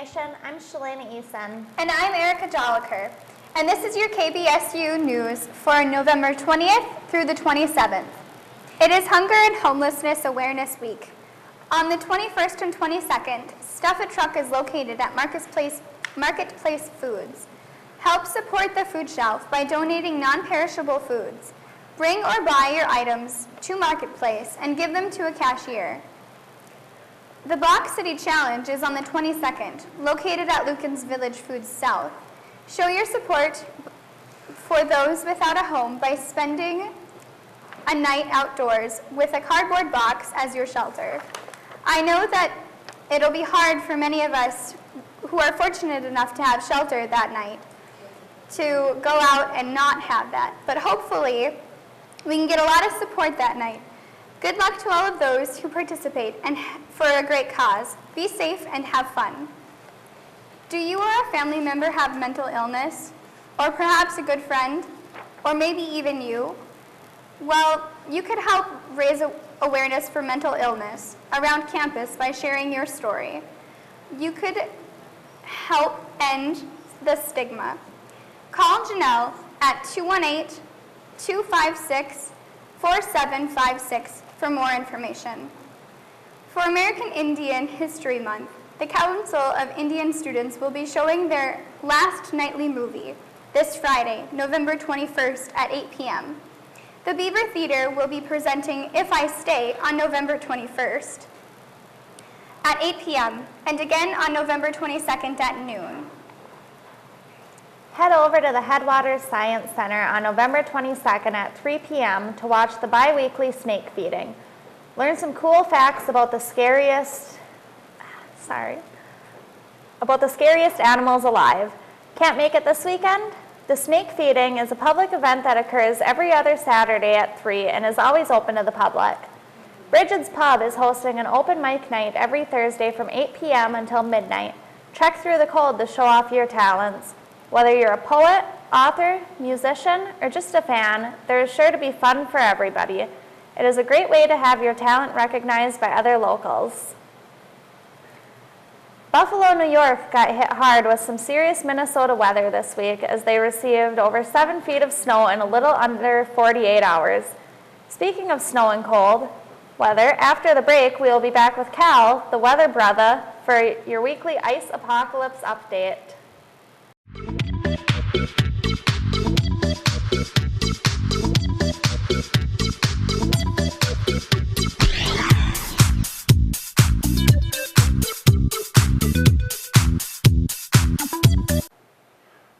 information, I'm Shalana Eason. And I'm Erica Joliker. And this is your KBSU News for November 20th through the 27th. It is Hunger and Homelessness Awareness Week. On the 21st and 22nd, Stuff a Truck is located at Marketplace Foods. Help support the food shelf by donating non-perishable foods. Bring or buy your items to Marketplace and give them to a cashier. The Block City Challenge is on the 22nd, located at Lucan's Village Foods South. Show your support for those without a home by spending a night outdoors with a cardboard box as your shelter. I know that it'll be hard for many of us who are fortunate enough to have shelter that night to go out and not have that, but hopefully we can get a lot of support that night. Good luck to all of those who participate and for a great cause. Be safe and have fun. Do you or a family member have mental illness? Or perhaps a good friend? Or maybe even you? Well, you could help raise awareness for mental illness around campus by sharing your story. You could help end the stigma. Call Janelle at 218-256-4756 for more information. For American Indian History Month, the Council of Indian Students will be showing their last nightly movie this Friday, November 21st at 8 p.m. The Beaver Theater will be presenting If I Stay on November 21st at 8 p.m. and again on November 22nd at noon. Head over to the Headwaters Science Center on November 22nd at 3 p.m. to watch the bi-weekly snake feeding. Learn some cool facts about the scariest animals alive. Can't make it this weekend? The snake feeding is a public event that occurs every other Saturday at 3 and is always open to the public. Bridget's Pub is hosting an open mic night every Thursday from 8 p.m. until midnight. Check through the code to show off your talents. Whether you're a poet, author, musician, or just a fan, there is sure to be fun for everybody. It is a great way to have your talent recognized by other locals. Buffalo, New York got hit hard with some serious Minnesota weather this week as they received over 7 feet of snow in a little under 48 hours. Speaking of snow and cold weather, after the break we will be back with Cal, the weather brother, for your weekly ice apocalypse update.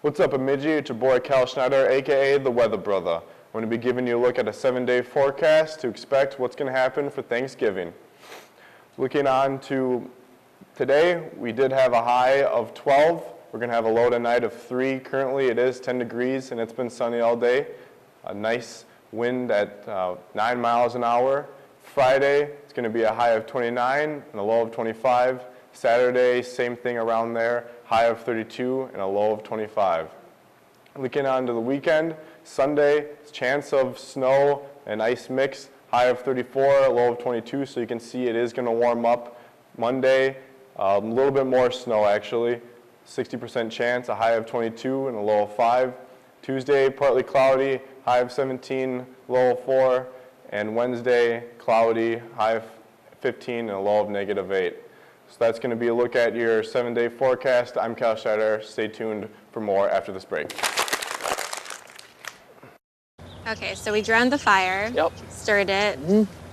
What's up, Bemidji? It's your boy Cal Schneider, aka the Weather Brother. I'm going to be giving you a look at a 7-day forecast to expect what's going to happen for Thanksgiving. Looking on to today, we did have a high of 12. We're going to have a low tonight of 3. Currently it is 10 degrees and it's been sunny all day. A nice wind at 9 miles an hour. Friday, it's going to be a high of 29 and a low of 25. Saturday, same thing around there, high of 32 and a low of 25. Looking on to the weekend, Sunday, chance of snow and ice mix, high of 34, a low of 22, so you can see it is going to warm up. Monday, a little bit more snow actually, 60% chance, a high of 22 and a low of 5. Tuesday, partly cloudy, high of 17, low of 4. And Wednesday, cloudy, high of 15 and a low of -8. So that's going to be a look at your 7-day forecast. I'm Cal Schneider. Stay tuned for more after this break. Okay, so we drowned the fire, stirred it,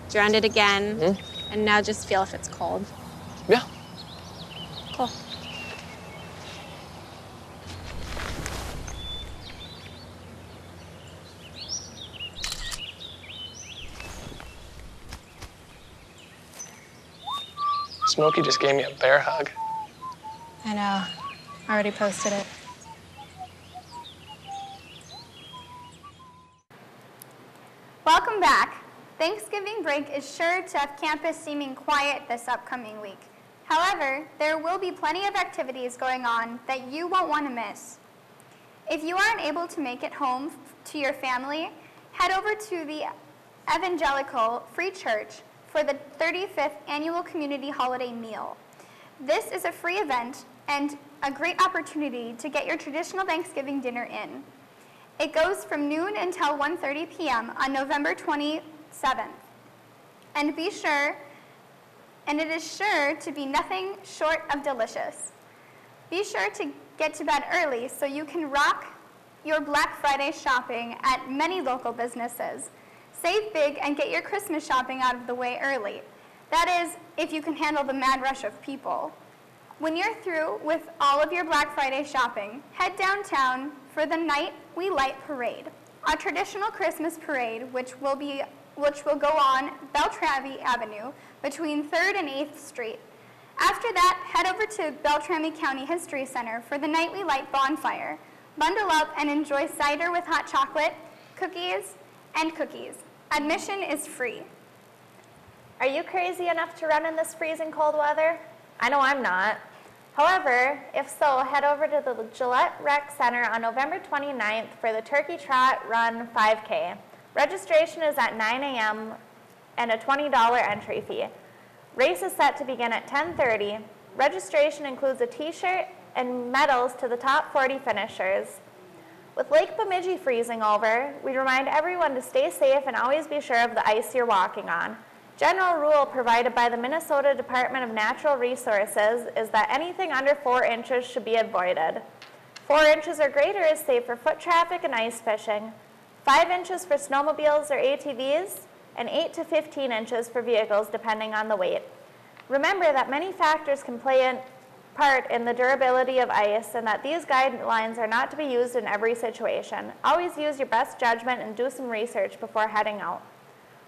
drowned it again, and now just feel if it's cold. Yeah. Cool. Smokey just gave me a bear hug. I know. Already posted it. Welcome back. Thanksgiving break is sure to have campus seeming quiet this upcoming week. However, there will be plenty of activities going on that you won't want to miss. If you aren't able to make it home to your family, head over to the Evangelical Free Church for the 35th Annual Community Holiday Meal. This is a free event and a great opportunity to get your traditional Thanksgiving dinner in. It goes from noon until 1:30 p.m. on November 27th. And it is sure to be nothing short of delicious. Be sure to get to bed early so you can rock your Black Friday shopping at many local businesses. Save big and get your Christmas shopping out of the way early. That is, if you can handle the mad rush of people. When you're through with all of your Black Friday shopping, head downtown for the Night We Light Parade, a traditional Christmas parade which will go on Beltrami Avenue between 3rd and 8th Street. After that, head over to Beltrami County History Center for the Night We Light bonfire. Bundle up and enjoy cider with hot chocolate, cookies, and cookies. Admission is free. Are you crazy enough to run in this freezing cold weather? I know I'm not. However, if so, head over to the Gillette Rec Center on November 29th for the Turkey Trot Run 5K. Registration is at 9 a.m. and a $20 entry fee. Race is set to begin at 10:30. Registration includes a t-shirt and medals to the top 40 finishers. With Lake Bemidji freezing over, we remind everyone to stay safe and always be sure of the ice you're walking on. General rule provided by the Minnesota Department of Natural Resources is that anything under 4 inches should be avoided. 4 inches or greater is safe for foot traffic and ice fishing. 5 inches for snowmobiles or ATVs, and 8 to 15 inches for vehicles depending on the weight. Remember that many factors can play a part in the durability of ice and that these guidelines are not to be used in every situation. Always use your best judgment and do some research before heading out.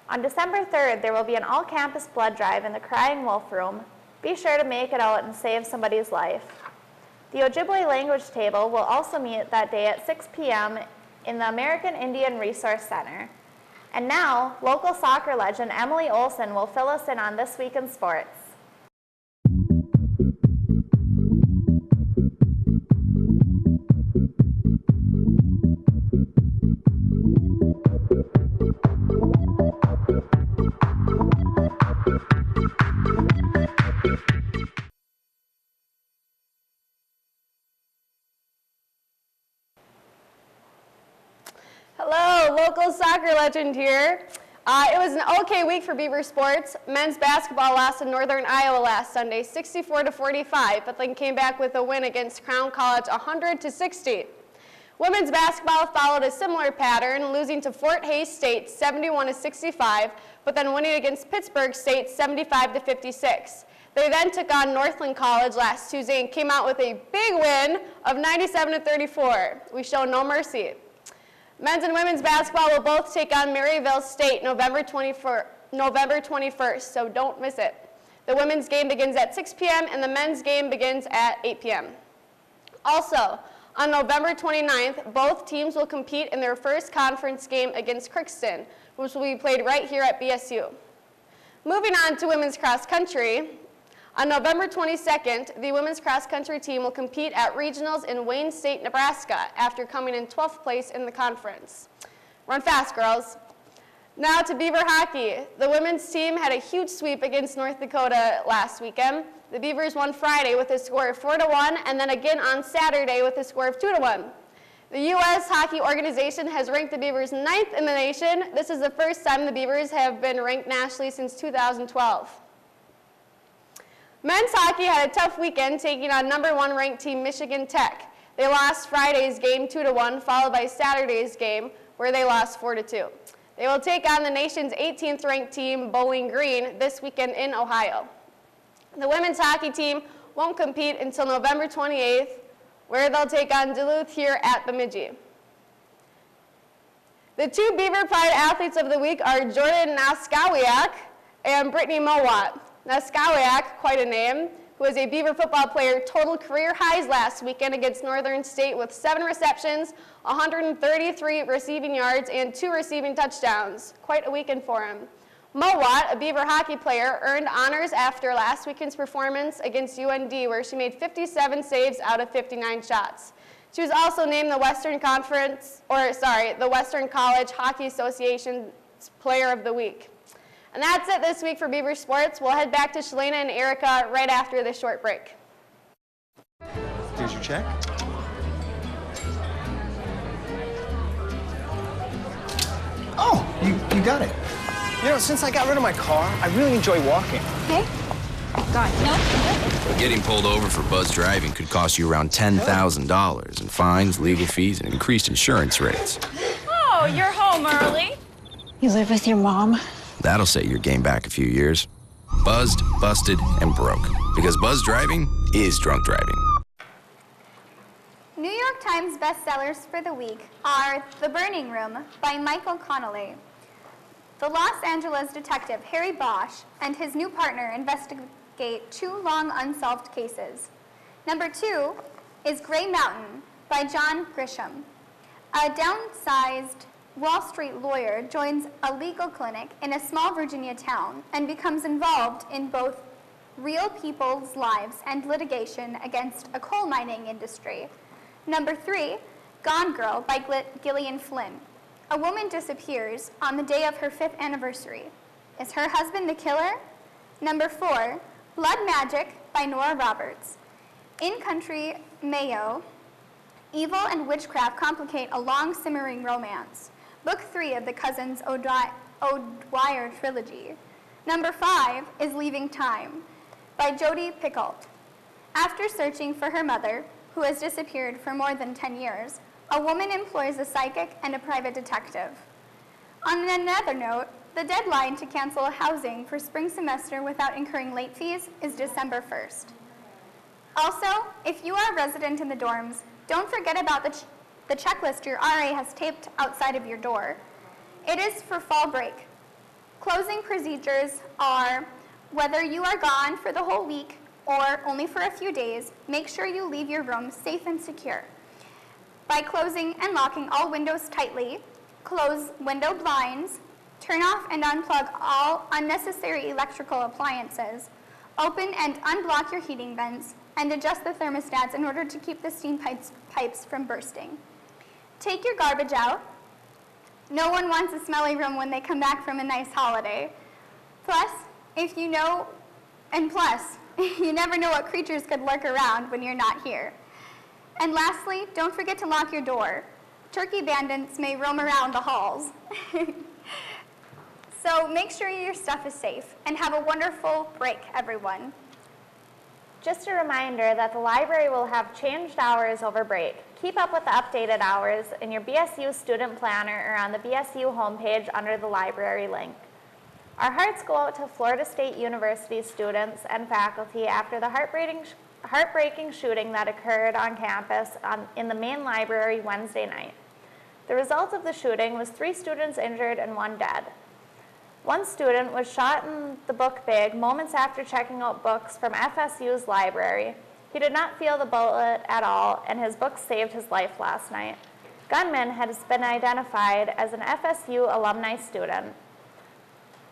On December 3rd, there will be an all-campus blood drive in the Crying Wolf Room. Be sure to make it out and save somebody's life. The Ojibwe language table will also meet that day at 6 p.m. in the American Indian Resource Center. And now, local soccer legend Emily Olson will fill us in on this week in sports. Hello, local soccer legend here. It was an okay week for Beaver sports. Men's basketball lost in Northern Iowa last Sunday, 64-45, but then came back with a win against Crown College, 100-60. Women's basketball followed a similar pattern, losing to Fort Hays State, 71-65, but then winning against Pittsburgh State, 75-56. They then took on Northland College last Tuesday and came out with a big win of 97-34. We show no mercy. Men's and women's basketball will both take on Maryville State November 21st, so don't miss it. The women's game begins at 6 p.m. and the men's game begins at 8 p.m. Also, on November 29th, both teams will compete in their first conference game against Crookston, which will be played right here at BSU. Moving on to women's cross country, on November 22nd, the women's cross-country team will compete at regionals in Wayne State, Nebraska, after coming in 12th place in the conference. Run fast, girls. Now to Beaver hockey. The women's team had a huge sweep against North Dakota last weekend. The Beavers won Friday with a score of 4-1, and then again on Saturday with a score of 2-1. The U.S. Hockey Organization has ranked the Beavers 9th in the nation. This is the first time the Beavers have been ranked nationally since 2012. Men's hockey had a tough weekend, taking on #1 ranked team Michigan Tech. They lost Friday's game 2-1, followed by Saturday's game, where they lost 4-2. They will take on the nation's 18th ranked team, Bowling Green, this weekend in Ohio. The women's hockey team won't compete until November 28th, where they'll take on Duluth here at Bemidji. The two Beaver Pride athletes of the week are Jordan Naskawiak and Brittany Mowat. Naskawiak, quite a name, who is a Beaver football player, totaled career highs last weekend against Northern State with 7 receptions, 133 receiving yards, and 2 receiving touchdowns. Quite a weekend for him. Mowat, a Beaver hockey player, earned honors after last weekend's performance against UND, where she made 57 saves out of 59 shots. She was also named the Western College Hockey Association's Player of the Week. And that's it this week for Beaver Sports. We'll head back to Shalana and Erica right after this short break. Here's your check. Oh, you got it. You know, since I got rid of my car, I really enjoy walking. Okay. God, no. Getting pulled over for buzz driving could cost you around $10,000 in fines, legal fees, and increased insurance rates. Oh, you're home early. You live with your mom? That'll set your game back a few years. Buzzed, busted, and broke. Because buzz driving is drunk driving. New York Times bestsellers for the week are The Burning Room by Michael Connolly. The Los Angeles detective Harry Bosch and his new partner investigate 2 long unsolved cases. Number 2 is Gray Mountain by John Grisham. A downsized Wall Street lawyer joins a legal clinic in a small Virginia town and becomes involved in both real people's lives and litigation against a coal mining industry. Number 3, Gone Girl by Gillian Flynn. A woman disappears on the day of her 5th anniversary. Is her husband the killer? Number 4, Blood Magic by Nora Roberts. In Country Mayo, evil and witchcraft complicate a long simmering romance. Book 3 of the Cousins O'Dwyer trilogy. Number 5 is Leaving Time by Jodi Picoult. After searching for her mother, who has disappeared for more than 10 years, a woman employs a psychic and a private detective. On another note, the deadline to cancel housing for spring semester without incurring late fees is December 1st. Also, if you are a resident in the dorms, don't forget about the checklist your RA has taped outside of your door. It is for fall break. Closing procedures are whether you are gone for the whole week or only for a few days, make sure you leave your room safe and secure. By closing and locking all windows tightly, close window blinds, turn off and unplug all unnecessary electrical appliances, open and unblock your heating vents, and adjust the thermostats in order to keep the steam pipes from bursting. Take your garbage out. No one wants a smelly room when they come back from a nice holiday. Plus, you never know what creatures could lurk around when you're not here. And lastly, don't forget to lock your door. Turkey bandits may roam around the halls. So make sure your stuff is safe and have a wonderful break, everyone. Just a reminder that the library will have changed hours over break. Keep up with the updated hours in your BSU student planner or on the BSU homepage under the library link. Our hearts go out to Florida State University students and faculty after the heartbreaking shooting that occurred on campus in the main library Wednesday night. The result of the shooting was 3 students injured and 1 dead. One student was shot in the book bag moments after checking out books from FSU's library. He did not feel the bullet at all, and his books saved his life last night. Gunman has been identified as an FSU alumni student.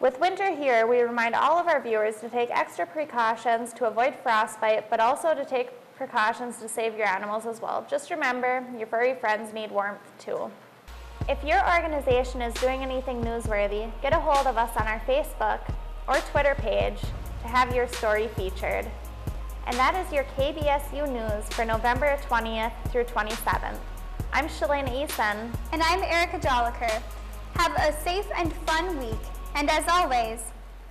With winter here, we remind all of our viewers to take extra precautions to avoid frostbite, but also to take precautions to save your animals as well. Just remember, your furry friends need warmth too. If your organization is doing anything newsworthy, get a hold of us on our Facebook or Twitter page to have your story featured. And that is your KBSU News for November 20th through 27th. I'm Shalane Eason. And I'm Erica Joliker. Have a safe and fun week. And as always,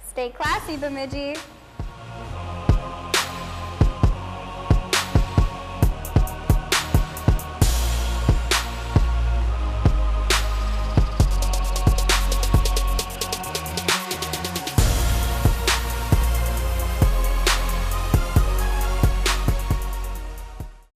stay classy, Bemidji.